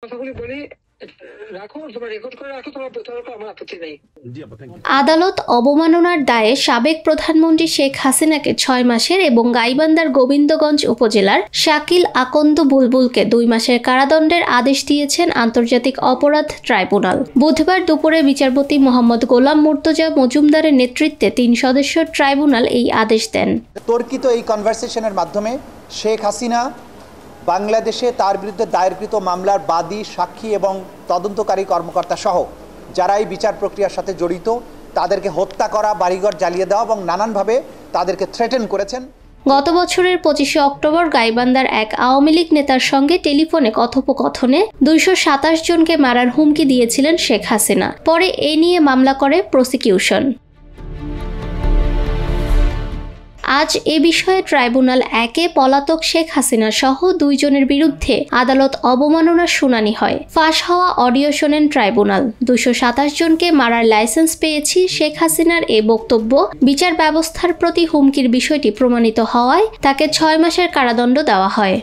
কথাগুলি বলি, রাখো, তোমরা রেকর্ড করে রাখো, তোমার আমার আপত্তি নেই। আদালত অবমাননার দায়ে সাবেক প্রধানমন্ত্রী শেখ হাসিনাকে 6 মাসের এবং গাইবান্ধার গোবিন্দগঞ্জ উপজেলার শাকিল আকন্দ বুলবুলকে 2 মাসের কারাদণ্ডের আদেশ দিয়েছেন আন্তর্জাতিক অপরাধ ট্রাইব্যুনাল। বুধবার দুপুরে বিচারপতি মোহাম্মদ গোলাম মুর্তজা মজুমদারের নেতৃত্বে 3 সদস্য ট্রাইব্যুনাল এই আদেশ দেন। তর্কিত এই কনভারসেশনের মাধ্যমে শেখ হাসিনা বাংলাদেশে তার বিরুদ্ধে দায়েরকৃত মামলার বাদী, সাক্ষী এবং তদন্তকারী কর্মকর্তা সহ যারা এই বিচার প্রক্রিয়ার সাথে জড়িত তাদেরকে হত্যা করা, বাড়িঘর জ্বালিয়ে দেওয়া এবং নানানভাবে তাদেরকে থ্রেটেন করেছেন। গত বছরের 25শে অক্টোবর গাইবান্ধার এক আওয়ামী লীগ নেতার সঙ্গে টেলিফোনে কথোপকথনে 227 জনকে মারার হুমকি দিয়েছিলেন শেখ হাসিনা। পরে এ নিয়ে মামলা করে প্রসিকিউশন। আজ এ বিষয়ে ট্রাইব্যুনাল 1-এ পলাতক শেখ হাসিনা সহ 2 জনের বিরুদ্ধে আদালত অবমাননার শুনানি হয়। ফাঁস হওয়া অডিও শোনেন ট্রাইব্যুনাল। 227 জনকে মারার লাইসেন্স পেয়েছি, শেখ হাসিনার এ বক্তব্য বিচার ব্যবস্থার প্রতি হুমকির বিষয়টি প্রমাণিত হওয়ায় তাকে 6 মাসের কারাদণ্ড দেওয়া হয়।